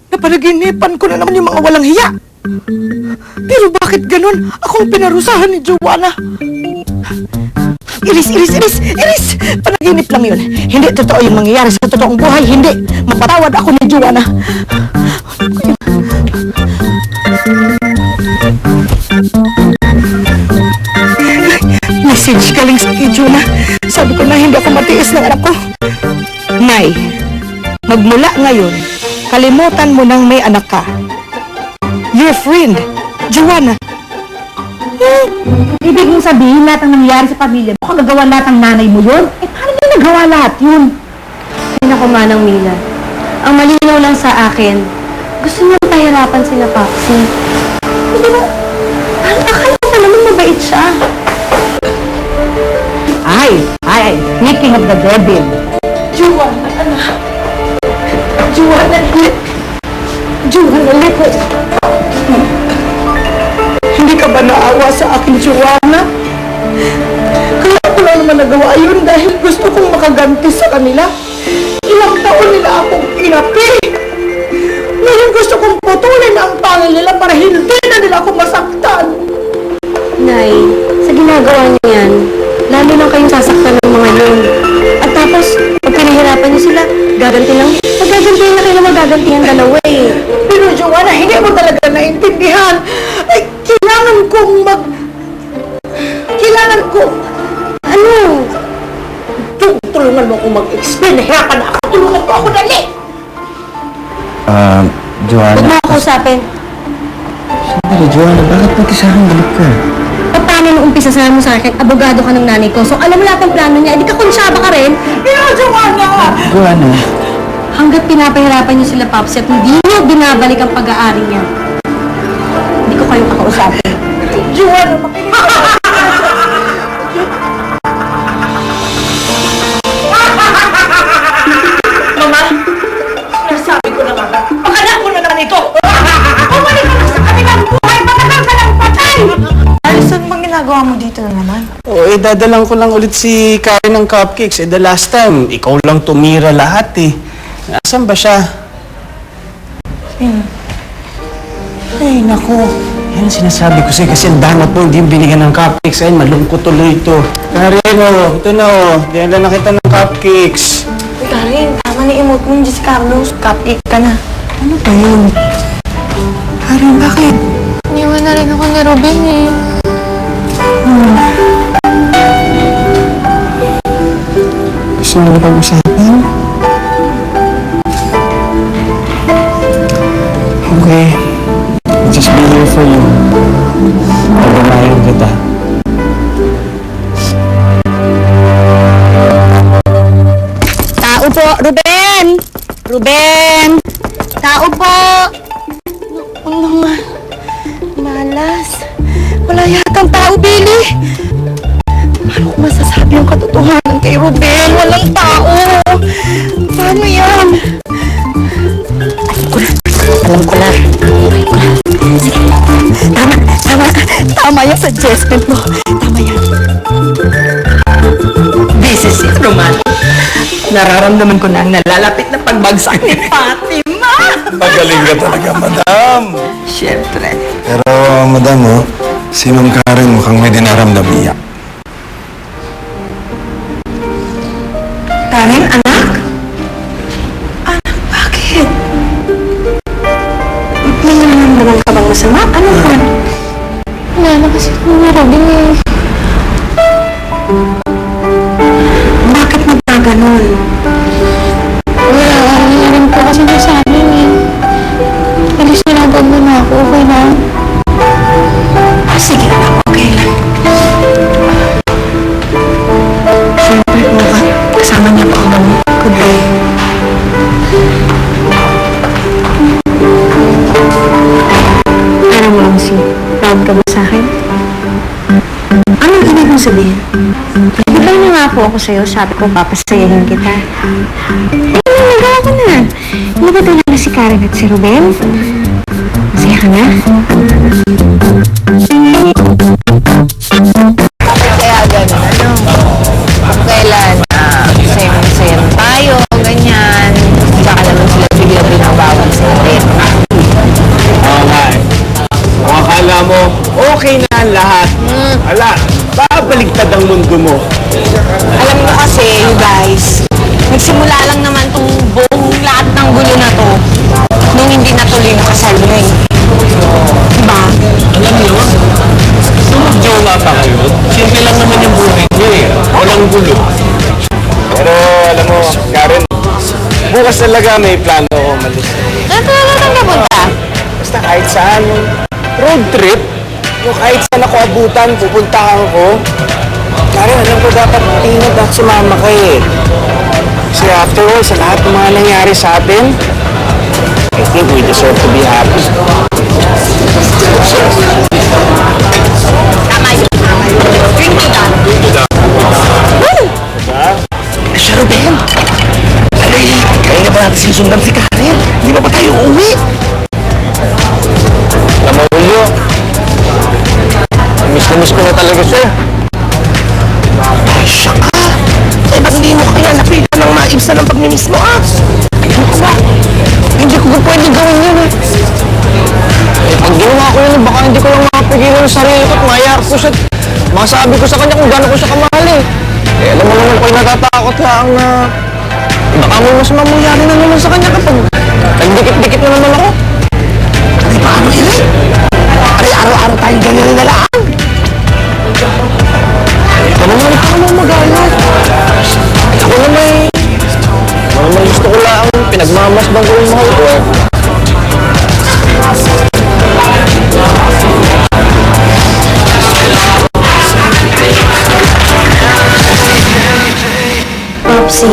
Napanaginipan ko na naman yung mga walang hiya. Pero bakit ganun? Ako ang pinarusahan ni Joanna. Iris! Panaginip lang yun. Hindi totoo yung mangyayari sa totoong buhay. Hindi. Mapatawad ako ni Joanna. Message galing sa kay Jonah. Sabi ko na hindi ako matiis ng anak ko. Nay, magmula ngayon, kalimutan mo nang may anak ka. Your friend, Joanna. Ibig mong sabihin lahat ang nangyari sa pamilya mo, kagagawa lahat ang nanay mo yun? Eh, paano niya nagawa lahat yun? Ay naku, Manang Mila. Ang malinaw lang sa akin, gusto niyang pahirapan sila Papsi. Hindi ba? Parang akala ko naman mabait siya. Speaking of the devil. Joanna, anak. Joanna, likod. Hindi ka ba naawa sa akin, Joanna? Kaya ko lang naman nagawa yun dahil gusto kong makaganti sa kanila. Ilang taon nila akong inapi. Ngayon gusto kong putulin ang pangil nila para hindi na nila ako masaktan. Nay, sa ginagawa niyo yan, lalo lang kayong sasaktan ng mga yun. At tapos, pag pinahirapan niyo sila, gaganti lang. Magagantihan na kayo na magagantihan dalawa eh. Pero Joanna, hindi mo talaga naintindihan. Ay, kailangan ko... Ano? Tulungan mo akong mag-explain. Nahirapan na ako. Tulungan mo ako, dali! Huwag Joanna. mo ako usapin. Sandali, Joanna, bakit magkasakang balik ka? Paano nung umpisa sinabi mo sa akin, abogado ka ng nanay ko. So alam mo lahat ng plano niya, edi kakonsyaba ka rin. Pero Joanna! Joanna. Hanggat pinapahirapan niyo sila, Papsi, at hindi niyo binabalik ang pag-aari niya, hindi ko kayo kakausapin. Joanna, makinig ka! Mama, nasabi ko na nga, pakanak mo na naman ito! Bumalik ka na sa kabilang buhay! Matagal ka ng patay! Alison, bang ginagawa mo dito na naman? Dadalang ko lang ulit si Karen ng cupcakes. The last time, ikaw lang tumira lahat eh. Nasaan ba siya? Ay, naku. Yan ang sinasabi ko sa'yo kasi ang damot mo, hindi yung binigyan ng cupcakes. Ayun, malungkot tuloy ito. Karen, ito na dinala na kita ng cupcakes. Karin, tama na emote mo, Diyos Carlos. Cupcake ka na. Ano ba yun? Karen, bakit? Iniwan na rin ako ni Robin eh. Gusto mo na pag-usapan? Okay. I'll just be here for you. Pagdamayan kita. Tao po, Ruben! Ruben! Tao po! Naku naman. Malas. Wala yatang tao, Billy. Paano ko masasabi yung katotohanan kay Ruben? Walang tao. Paano yan? Alam ko na. Sige. Tama yung suggestion mo. Tama yan. This is it, Roman. Nararamdaman ko na ang nalalapit na pagbagsak ni Fatima. Magaling ka talaga, madam. Siyempre. Pero, madam, si Ma'am Karen mukhang may dinaramdam niya. Karen, anak? Anak, bakit? May nararamdaman ka bang masama? Ano ba? Wala na kasi ako ni Robin eh. Bakit magkaganon? Wala, na rin po kasi niya sa amin eh. Alis na lang na ako, okay na. Sige, anak, okay lang. Siyempre po, kasama niya po ako. Goodbye. Ano mo, Amsi? Proud ka ba sa akin? Anong ibig mong sabihin? Di ba nangako ako sa'yo, sabi ko papasayahin kita? Eh, nagawa ko na. Hindi ba talaga si Karen at si Ruben? Masaya ka na? Kaya gano'n, kung kailan, sayang tayo, ganyan, baka naman sila biglang binabawal sa atin. Ala, babaligtad ang mundo mo. Alam mo kasi, you guys, nagsimula lang naman tong buong lahat ng gulo na to nung hindi natuloy yung kasal mo eh. Diba? Alam niyo, nung magjowa pa kayo, simple lang naman yung buhay niyo eh. Walang gulo. Pero alam mo, Karen, bukas talaga may plano ako umalis. Saan ka napunta? Basta kahit saan, road trip, yung kahit saan ako abutan, pupuntahan ko. Karen, alam ko dapat ingat at sumama ka eh. Kasi after all, sa lahat ng mga nangyari sa atin, I think we deserve to be happy. Tama yun. Drink to that. Siya, Ruben! Kaya na ba natin sinusundan si Karen? Hindi ba tayo uuwi? Alam mo, Julio, miss ko na talaga siya. Ay, siya ka! Eh, ba't hindi mo kaya nakita ng maibsa ng pagmimiss mo, ah? Ayun ko ba? Hindi ko ba pwede gawin yun, eh? Pag ginawa ko yun, baka hindi ko lang makapigilan yung sarili ko at mayar ko siya. Masabi ko sa kanya kung gano'n ko siya kamahal eh. Eh, alam mo naman ko natatakot lang na baka may mas mamangyari na naman sa kanya kapag nagdikit-dikit na naman ako. Ay, paano yun, eh? Ay, araw-araw tayong ganyan na lang. Ano naman ikaw naman magalit? Ako naman gusto ko lang pinagmamasdan ko yung mahal ko eh. Popsi,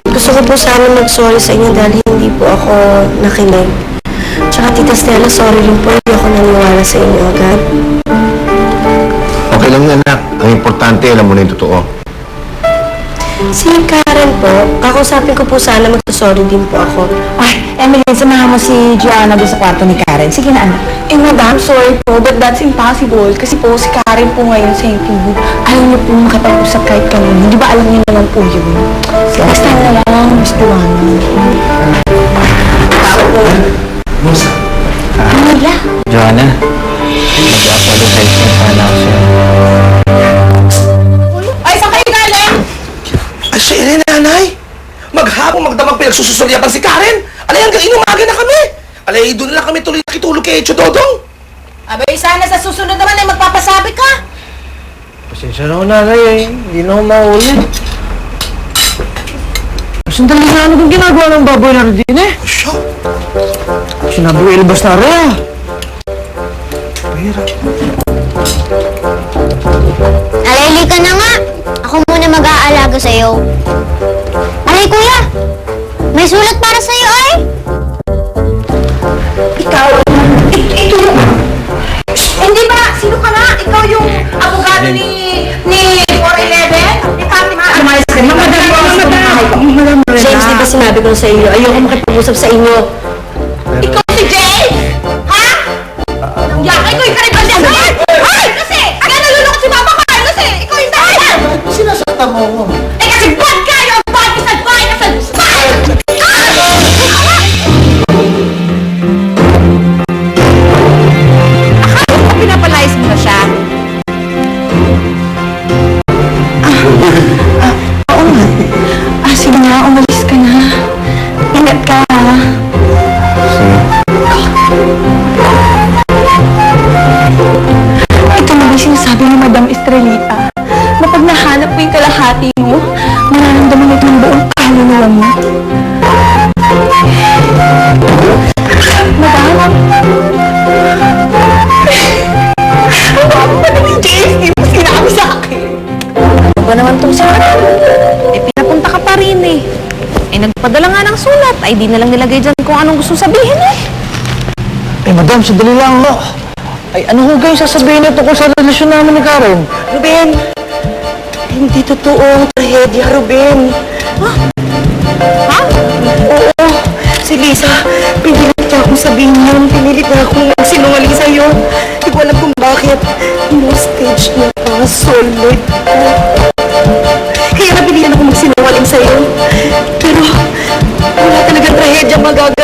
gusto ko po sana mag-sorry sa inyo dahil hindi po ako nakinig. Tsaka Tita Stella, sorry rin po, hindi ako naniwala sa inyo agad. Okay lang yan, anak. Ang importante, alam mo na yung totoo. Si Karen po, kakausapin ko po sana mag-sorry din po ako. Ay, Emily, samahan mo si Joanna doon sa kwarto ni Karen. Sige na, anak. Eh, madam, sorry po, but that's impossible. Kasi po, si Karen po ngayon sa YouTube, ayaw niyo po makipag-usap kahit kanino. Di ba alam niyo naman po yun? So, next time na lang, Miss Joanna. Manila. Joanna, mag-apologize na sana ako sa'yo. Ay, saan kayo galing? Ay, siya rin, nanay! Maghapong magdamag pinagsususulyapan si Karen! Alay, hanggang inumaga na kami! Alay, doon lang kami tuloy nakitulog kay Echo Dodong! Abay, sana sa susunod naman ay magpapasabi ka. Pasensya na ako nanay eh. Hindi na ako mahuli. Sandali na ano kung ginagawa ng baboy na rin eh. Siya? Sinabi ko ilabas na rin ah. Alay, ka na nga. Ako muna mag-aalaga sa'yo. Alay, kuya. May sulat para sa'yo, ay. Ikaw? Ito yung... Hindi ba? Sino ka na? Ikaw yung abogado ni 411? Ni Fatima? Lumayas ka na. Madam. James, di ba sinabi ko sa inyo, ayoko makipag-usap sa inyo. Ikaw si Jay? Ha? Yakay ko yung karibanda! Ay! Kasi! Kaya nalulungkot si Mama Carlos eh! Ikaw yung dahilan! Sinasaktan mo ako. Eh kasi bad kayo! Bad sa bahay na sa spy! Akala ko pinapalayas mo na siya. Sige na, umalis ka na. Ingat ka ha. Ito na ba yung sinasabi ni Madam Estrelita? Na pag nahanap mo yung kalahati mo, mararamdaman mo itong buong kaluluwa mo. Madam? Ang baba pa na ni James, di mo sinabi sa akin. Ano ba naman tong sulat? Eh, pinapunta ka pa rin eh. Eh, nagpadala nga ng sulat. Ay, di na lang nilagay dyan kung anong gusto sabihin eh. Eh madam, sandali lang ako. Ay, ano ho kayo sasabihin na tungkol sa relasyon namin ni Karen? Ruben, hindi totoo ang trahedya, Ruben. Ha? Oo, si Lisa, pinilit niya akong sabihin yun. Pinilit niya akong magsinungaling sa'yo. Hindi ko alam kung bakit. No-stage niya pa, soulmate ko. Kaya napilihan ako magsinungaling sa'yo. Pero, wala talagang trahedya magagawa.